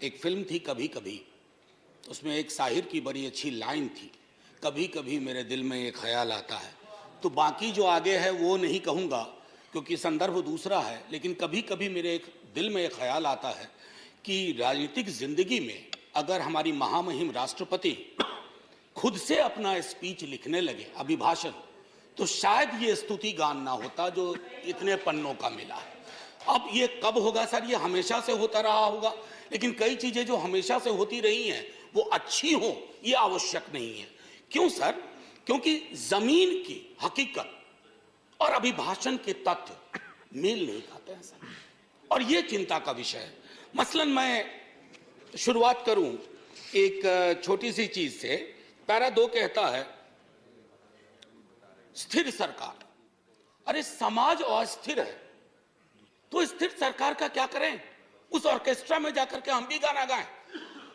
एक फिल्म थी कभी कभी, उसमें एक शाहिर की बड़ी अच्छी लाइन थी, कभी कभी मेरे दिल में एक ख्याल आता है। तो बाकी जो आगे है वो नहीं कहूँगा क्योंकि संदर्भ दूसरा है, लेकिन कभी कभी मेरे एक दिल में एक ख्याल आता है कि राजनीतिक जिंदगी में अगर हमारी महामहिम राष्ट्रपति खुद से अपना स्पीच लिखने लगे, अभिभाषण, तो शायद ये स्तुति गान ना होता जो इतने पन्नों का मिला है। अब ये कब होगा सर? ये हमेशा से होता रहा होगा, लेकिन कई चीजें जो हमेशा से होती रही हैं वो अच्छी हो ये आवश्यक नहीं है। क्यों सर? क्योंकि जमीन की हकीकत और अभिभाषण के तथ्य मेल नहीं खाते हैं सर, और ये चिंता का विषय है। मसलन मैं शुरुआत करूं एक छोटी सी चीज से। पैरा 2 कहता है स्थिर सरकार। अरे समाज अस्थिर है तो स्थिर सरकार का क्या करें? उस ऑर्केस्ट्रा में जाकर के हम भी गाना गाएं?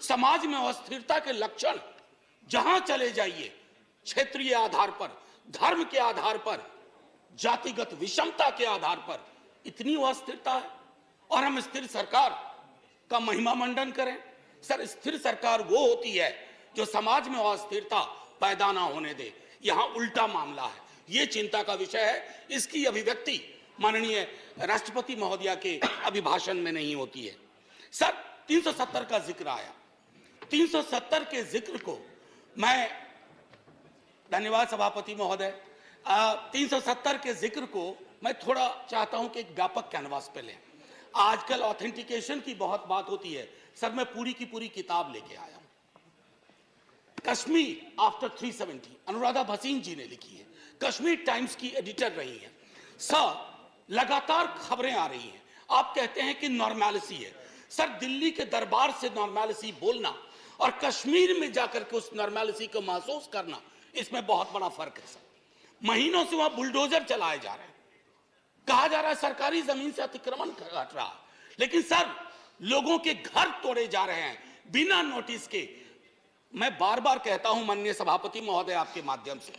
समाज में अस्थिरता के लक्षण जहां चले जाइए, क्षेत्रीय आधार पर, धर्म के आधार पर, जातिगत विषमता के आधार पर इतनी अस्थिरता है और हम स्थिर सरकार का महिमा मंडन करें? सर, स्थिर सरकार वो होती है जो समाज में अस्थिरता पैदा ना होने दे। यहां उल्टा मामला है, ये चिंता का विषय है। इसकी अभिव्यक्ति माननीय राष्ट्रपति महोदया के अभिभाषण में नहीं होती है। सर, 370 का जिक्र आया। 370 के जिक्र को मैं, धन्यवाद सभापति महोदय, 370 के जिक्र को मैं थोड़ा चाहता हूं कि एक व्यापक कैनवास पे लें। आजकल ऑथेंटिकेशन की बहुत बात होती है। सर, मैं पूरी की पूरी किताब लेके आया हूं, कश्मीर आफ्टर 370, अनुराधा भसीन जी ने लिखी है, कश्मीर टाइम्स की एडिटर रही है। सर, लगातार खबरें आ रही हैं, आप कहते हैं कि नॉर्मैलिसी है। सर, दिल्ली के दरबार से नॉर्मैलिसी बोलना और कश्मीर में जाकर के उस नॉर्मैलिसी को महसूस करना, इसमें बहुत बड़ा फर्क है सर। महीनों से वहां बुलडोजर चलाए जा रहे हैं, कहा जा रहा है सरकारी जमीन से अतिक्रमण घट रहा है, लेकिन सर लोगों के घर तोड़े जा रहे हैं बिना नोटिस के। मैं बार बार कहता हूं माननीय सभापति महोदय आपके माध्यम से,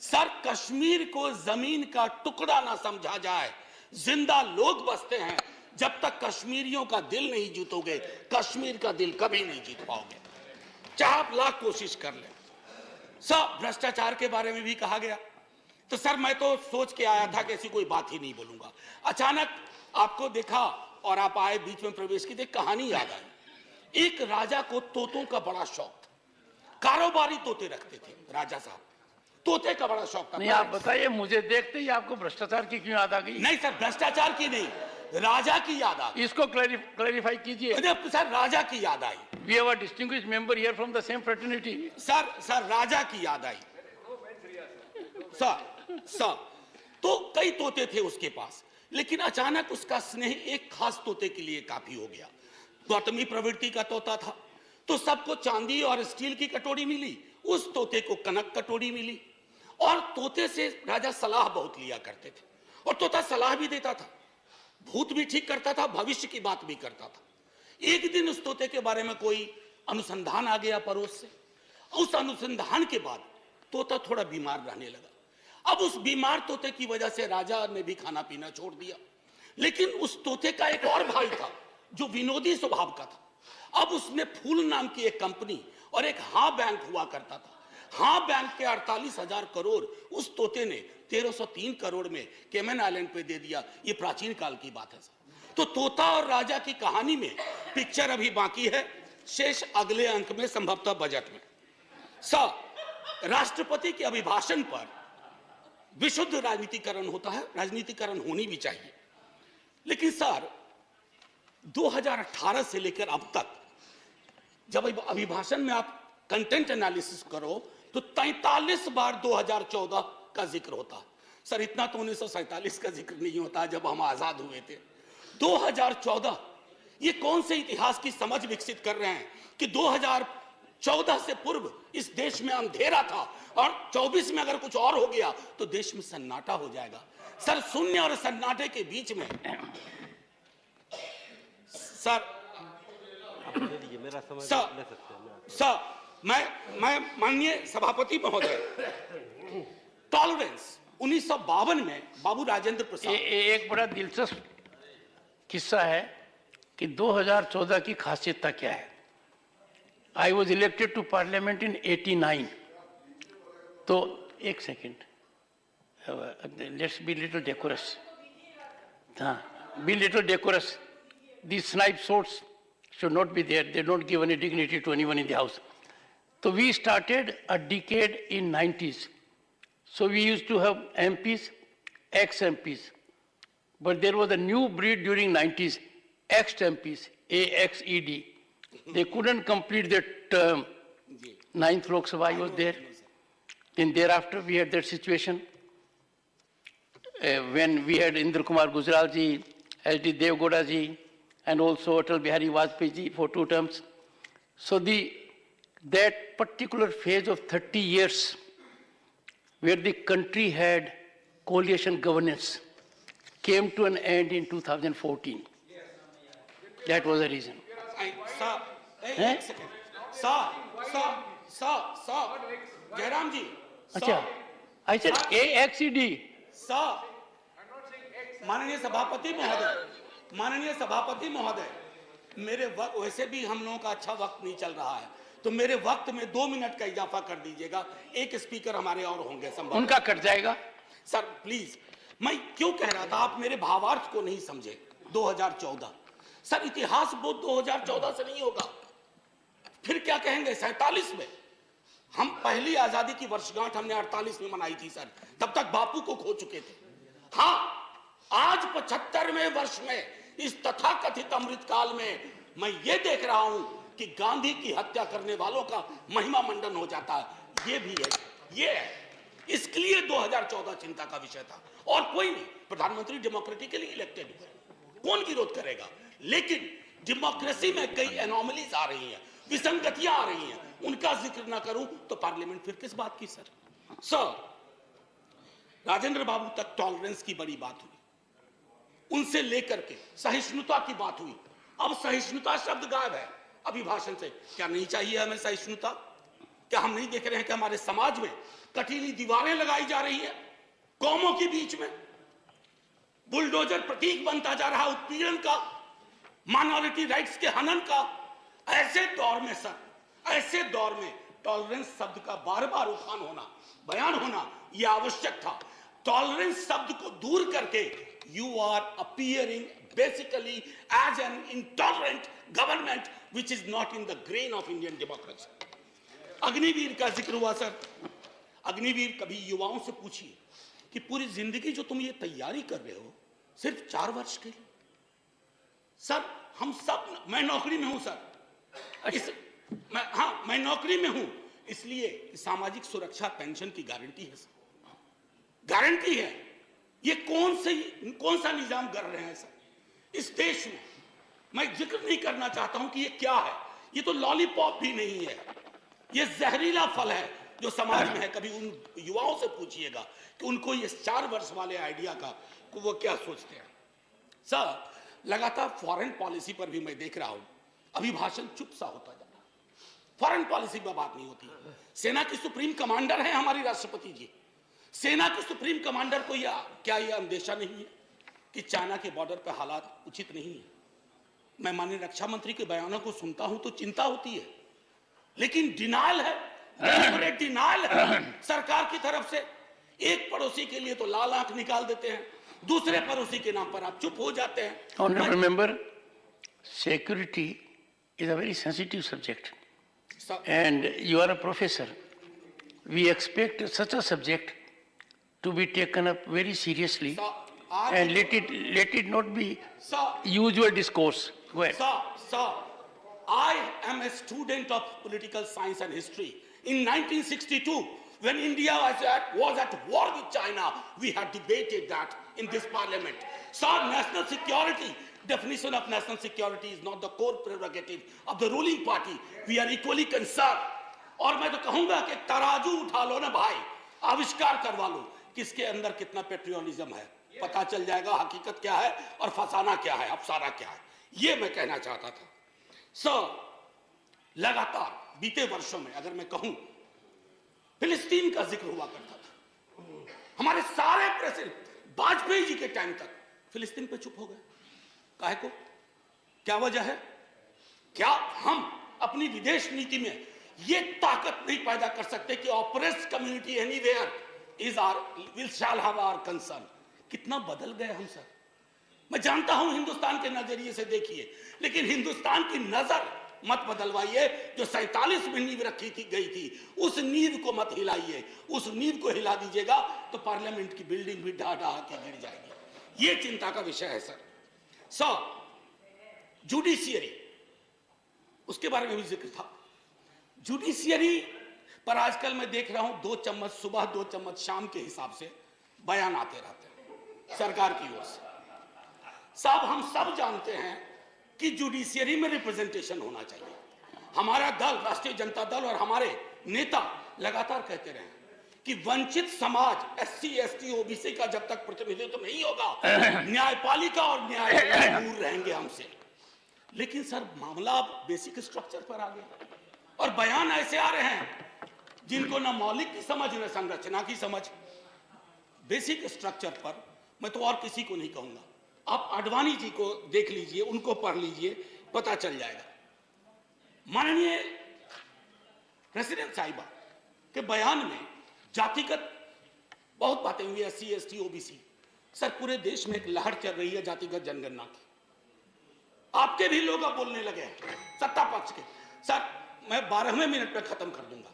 सर कश्मीर को जमीन का टुकड़ा ना समझा जाए। जिंदा लोग बसते हैं। जब तक कश्मीरियों का दिल नहीं जीतोगे, कश्मीर का दिल कभी नहीं जीत पाओगे, चाहे आप लाख कोशिश कर लें। सर, भ्रष्टाचार के बारे में भी कहा गया, तो सर मैं तो सोच के आया था कि ऐसी कोई बात ही नहीं बोलूंगा। अचानक आपको देखा और आप आए, बीच में प्रवेश की, एक कहानी याद आई। एक राजा को तोतों का बड़ा शौक था, कारोबारी तोते रखते थे राजा साहब, तोते का बड़ा शौक था। नहीं, आप बताइए, मुझे देखते ही आपको भ्रष्टाचार की क्यों याद आ गई? नहीं सर, भ्रष्टाचार की नहीं, राजा की याद आ गई। इसको क्लैरिफाई कीजिए। सर, राजा की याद आई। We have a distinguished member here from the same fraternity. Sir राजा की याद आई। सर तो कई तोते थे उसके पास, लेकिन अचानक उसका स्नेह एक खास तोते के लिए काफी हो गया। गौतमी प्रवृत्ति का तोता था, तो सबको चांदी और स्टील की कटोरी मिली, उस तोते को कनक कटोरी मिली। और तोते से राजा सलाह बहुत लिया करते थे, और तोता सलाह भी देता था, भूत भी ठीक करता था, भविष्य की बात भी करता था। एक दिन उस तोते के बारे में कोई अनुसंधान आ गया पड़ोस से। उस अनुसंधान के बाद तोता थोड़ा बीमार रहने लगा। अब उस बीमार तोते की वजह से राजा ने भी खाना पीना छोड़ दिया। लेकिन उस तोते का एक और भाई था जो विनोदी स्वभाव का था। अब उसने फूल नाम की एक कंपनी और एक हाँ बैंक हुआ करता था। हाँ बैंक के 48,000 करोड़ उस तोते ने 1303 करोड़ में केमन आइलैंड पे दे दिया। ये प्राचीन काल की बात है सर। तो तोता और राजा की कहानी में पिक्चर अभी बाकी है, शेष अगले अंक में, संभवतः बजट में। सर, राष्ट्रपति के अभिभाषण पर विशुद्ध राजनीतिकरण होता है, राजनीतिकरण होनी भी चाहिए। लेकिन सर 2018 से लेकर अब तक जब अभिभाषण में आप कंटेंट एनालिसिस करो तो 43 बार 2014 का जिक्र होता है। सर, इतना तो 1947 का जिक्र नहीं होता जब हम आजाद हुए थे। 2014, ये कौन से इतिहास की समझ विकसित कर रहे हैं कि 2014 से पूर्व इस देश में अंधेरा था और 24 में अगर कुछ और हो गया तो देश में सन्नाटा हो जाएगा। सर, शून्य और सन्नाटे के बीच में सर मैं माननीय सभापति महोदय, टॉलरेंस 1952 में बाबू राजेंद्र प्रसाद, एक बड़ा दिलचस्प किस्सा है। कि 2014 की खासियत क्या है। I was elected to parliament in 89। तो एक second, let's be little decorous. हाँ, be little decorous. These snipe swords should not be there. They don't give any dignity to anyone in the house. So we started a decade in 90s. So we used to have MPs, ex-MPs. But there was a new breed during 90s, ex-MPs, AXED. They couldn't complete their term. Ninth Lok Sabha was there. Then thereafter we had that situation when we had Indra Kumar Gujral ji, H.D. Dev Gowda ji, and also Atal Bihari Vajpayee ji for 2 terms. So that particular phase of 30 years where the country had coalition governance came to an end in 2014. That was the reason. Sir, एक second. Sir, Jairam ji. Achha, I said AXED. Sir, माननीय सभापति महोदय, मेरे वक्त वैसे भी हम लोगों का अच्छा वक्त नहीं चल रहा है, तो मेरे वक्त में 2 मिनट का इजाफा कर दीजिएगा। एक स्पीकर हमारे और होंगे, संभव उनका कट जाएगा। सर प्लीज, मैं क्यों कह रहा था, आप मेरे भावार्थ को नहीं समझे। 2014 सर, इतिहास बोध 2014 से नहीं होगा, फिर क्या कहेंगे 47 में। हम पहली आजादी की वर्षगांठ हमने 48 में मनाई थी सर, तब तक बापू को खो चुके थे। हाँ, आज 75वें वर्ष में इस तथाकथित अमृतकाल में मैं ये देख रहा हूं कि गांधी की हत्या करने वालों का महिमा मंडन हो जाता है। ये भी है, ये है। इसके लिए 2014 चिंता का विषय था, और कोई नहीं। प्रधानमंत्री डेमोक्रेटिकली इलेक्टेड हुए, कौन विरोध करेगा। लेकिन डेमोक्रेसी में कई एनोमलीज आ रही हैं, विसंगतियां आ रही हैं, उनका जिक्र ना करूं तो पार्लियामेंट फिर किस बात की। सर, राजेंद्र बाबू तक टॉलरेंस की बड़ी बात हुई, उनसे लेकर के सहिष्णुता की बात हुई। अब सहिष्णुता शब्द गायब है अभिभाषण से। क्या नहीं चाहिए हमें सहिष्णुता? क्या हम नहीं देख रहे हैं कि हमारे समाज में कटीली दीवारें लगाई जा रही है, कौमों के बीच में बुलडोजर प्रतीक बनता जा रहा उत्पीड़न का, माइनॉरिटी राइट्स के हनन का। ऐसे दौर में सर, ऐसे दौर में टॉलरेंस शब्द का बार बार उठान होना, बयान होना यह आवश्यक था। टॉलरेंस शब्द को दूर करके you are appearing basically as an intolerant government which is not in the grain of Indian democracy. Agniveer का जिक्र हुआ सर। अग्निवीर, कभी युवाओं से पूछिए कि पूरी जिंदगी जो तुम ये तैयारी कर रहे हो सिर्फ 4 वर्ष के लिए। सर हम सब, मैं नौकरी में हूं सर, मैं नौकरी में हूं, इसलिए सामाजिक सुरक्षा पेंशन की गारंटी है सर, गारंटी है। ये कौन सा निजाम कर रहे हैं सर इस देश में। मैं जिक्र नहीं करना चाहता हूं कि ये क्या है। ये तो लॉलीपॉप भी नहीं है, ये जहरीला फल है जो समाज में है। कभी उन युवाओं से पूछिएगा कि उनको ये 4 वर्ष वाले आइडिया का वो क्या सोचते हैं। सर, लगातार फॉरेन पॉलिसी पर भी मैं देख रहा हूं अभिभाषण चुप सा होता जा रहा है। फॉरेन पॉलिसी पर बात नहीं होती। सेना की सुप्रीम कमांडर है हमारी राष्ट्रपति जी। सेना के सुप्रीम कमांडर को क्या यह अंदेशा नहीं है कि चाइना के बॉर्डर पर हालात उचित नहीं है। मैं माननीय रक्षा मंत्री के बयानों को सुनता हूं तो चिंता होती है, लेकिन डिनायल है, डिनायल है सरकार की तरफ से। एक पड़ोसी के लिए तो लाल आंख निकाल देते हैं, दूसरे पड़ोसी के नाम पर आप चुप हो जाते हैं। Honorable member, security is a very sensitive subject, and you are a professor. We expect such a subject to be taken up very seriously, and let it not be usual discourse. Go ahead. Sir, I am a student of political science and history. In 1962, when India was at war with China, we had debated that in this parliament. Sir, national security, definition of national security is not the core prerogative of the ruling party. We are equally concerned. और मैं तो कहूंगा कि तराजू उठा लो ना भाई, आविष्कार करवा लो किसके अंदर कितना पेट्रियोटिज्म है, पता चल जाएगा हकीकत क्या है और फसाना क्या है, अफसाना क्या है। ये मैं कहना चाहता था। सर, लगातार बीते वर्षों में अगर मैं कहूं, फिलिस्तीन का जिक्र हुआ करता था। हमारे सारे प्रेसिडेंट वाजपेयी जी के टाइम तक फिलिस्तीन पे चुप हो गए। काहे को? क्या वजह है? क्या हम अपनी विदेश नीति में ये ताकत नहीं पैदा कर सकते कि operates community anywhere is are will shall have our concern? कितना बदल गए हम सर। मैं जानता हूं हिंदुस्तान के नजरिए से देखिए, लेकिन हिंदुस्तान की नजर मत बदलवाइए। जो 47 में नींव रखी थी गई थी, उस नींव को मत हिलाइए। उस नींव को हिला दीजिएगा तो पार्लियामेंट की बिल्डिंग भी ढा ढा के गिर जाएगी। ये चिंता का विषय है सर। जुडिशियरी, उसके बारे में भी जिक्र था। जुडिशियरी पर आजकल मैं देख रहा हूं 2 चम्मच सुबह 2 चम्मच शाम के हिसाब से बयान आते रहते हैं सरकार की ओर से। साहब हम सब जानते हैं कि जुडिशियरी में रिप्रेजेंटेशन होना चाहिए। हमारा दल राष्ट्रीय जनता दल और हमारे नेता लगातार कहते रहे कि वंचित समाज SC ST OBC का जब तक प्रतिनिधित्व नहीं होगा, न्यायपालिका और न्यायालय दूर रहेंगे हमसे। लेकिन सर मामला अब बेसिक स्ट्रक्चर पर आ गया और बयान ऐसे आ रहे हैं जिनको न मौलिक की समझ न संरचना की समझ। बेसिक स्ट्रक्चर पर मैं तो और किसी को नहीं कहूंगा, आप आडवाणी जी को देख लीजिए, उनको पढ़ लीजिए, पता चल जाएगा। माननीय प्रेसिडेंट साहिबा के बयान में जातिगत बहुत बातें हुई, SC ST OBC। सर पूरे देश में एक लहर चल रही है जातिगत जनगणना की। आपके भी लोग अब बोलने लगे हैं, सत्ता पक्ष के। सर मैं 12वें मिनट में खत्म कर दूंगा,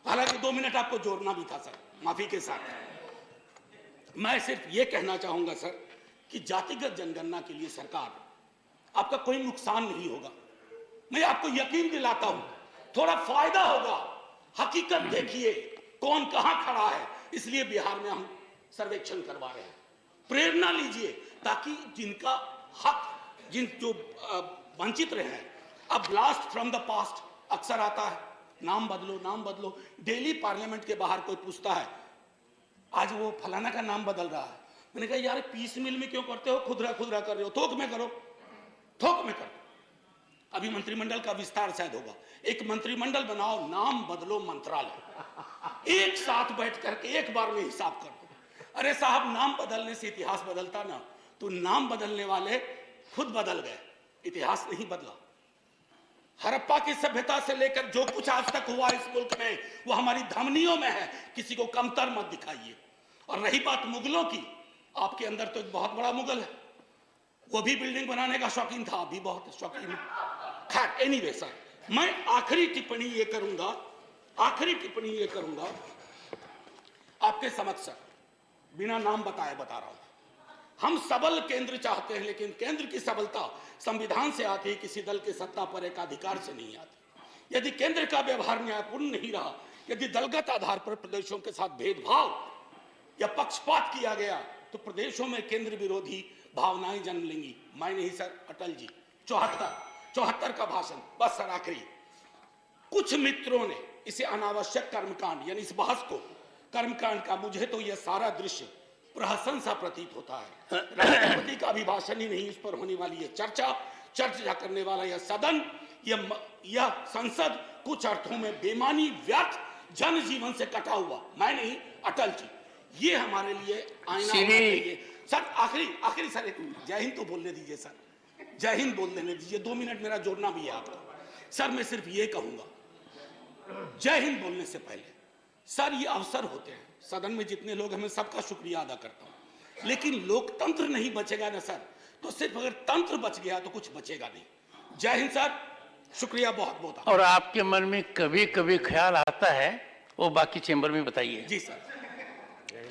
हालांकि 2 मिनट आपको जोड़ना भी था सर, माफी के साथ। मैं सिर्फ ये कहना चाहूंगा सर कि जातिगत जनगणना के लिए सरकार, आपका कोई नुकसान नहीं होगा। मैं आपको यकीन दिलाता हूं, थोड़ा फायदा होगा। हकीकत देखिए कौन कहां खड़ा है, इसलिए बिहार में हम सर्वेक्षण करवा रहे हैं। प्रेरणा लीजिए ताकि जिनका हक, जो वंचित रहे हैं, अब ब्लास्ट फ्रॉम द पास्ट अक्सर आता है, नाम बदलो नाम बदलो। डेली पार्लियामेंट के बाहर कोई पूछता है आज वो फलाना का नाम बदल रहा है। मैंने कहा यार पीस मिल में क्यों करते हो, खुदरा खुदरा कर रहे हो, थोक में करो, थोक में करो। अभी मंत्रिमंडल का विस्तार शायद होगा, एक मंत्रिमंडल बनाओ, नाम बदलो मंत्रालय, एक साथ बैठ करके एक बार में हिसाब कर दो। अरे साहब नाम बदलने से इतिहास बदलता ना, तो नाम बदलने वाले खुद बदल गए, इतिहास नहीं बदला। हड़प्पा की सभ्यता से लेकर जो कुछ आज तक हुआ इस मुल्क में, वो हमारी धमनियों में है, किसी को कमतर मत दिखाइए। और रही बात मुगलों की, आपके अंदर तो एक बहुत बड़ा मुगल है, वो भी बिल्डिंग बनाने का शौकीन था, अभी बहुत शौकीन है। खैर एनीवे सर, मैं आखिरी टिप्पणी ये करूंगा आपके समक्ष सर, बिना नाम बताए बता रहा हूं। हम सबल केंद्र चाहते हैं, लेकिन केंद्र की सबलता संविधान से आती है, किसी दल के सत्ता पर एक अधिकार से नहीं आती। यदि केंद्र का व्यवहार न्यायपूर्ण नहीं रहा, यदि दलगत आधार पर प्रदेशों के साथ भेदभाव या पक्षपात किया गया, तो प्रदेशों में केंद्र विरोधी भावनाएं जन्म लेंगी। मैं नहीं सर, अटल जी 74 का भाषण। बस सर आखिरी, कुछ मित्रों ने इसे अनावश्यक कर्मकांड, यानी इस बहस को कर्मकांड का, मुझे तो यह सारा दृश्य प्रहसन सा प्रतीत होता है। राष्ट्रपति का अभिभाषण ही नहीं, इस पर होने वाली यह चर्चा करने वाला यह सदन, यह संसद कुछ अर्थों में बेमानी, व्यर्थ, जनजीवन से कटा हुआ। मैं नहीं, अटल जी, ये हमारे लिए आईना होना चाहिए। सर आखिरी सर, एक जय हिंद तो बोलने दीजिए सर, जय हिंद बोल देने दीजिए, 2 मिनट मेरा जोड़ना भी है आपको। सर मैं सिर्फ ये कहूंगा, जय हिंद बोलने से पहले सर ये अवसर होते हैं, सदन में जितने लोग हैं मैं सबका शुक्रिया अदा करता हूं, लेकिन लोकतंत्र नहीं बचेगा ना सर, तो सिर्फ अगर तंत्र बच गया तो कुछ बचेगा नहीं। जय हिंद सर, शुक्रिया बहुत बहुत। और आपके मन में कभी कभी ख्याल आता है, वो बाकी चेंबर में बताइए। जी सर।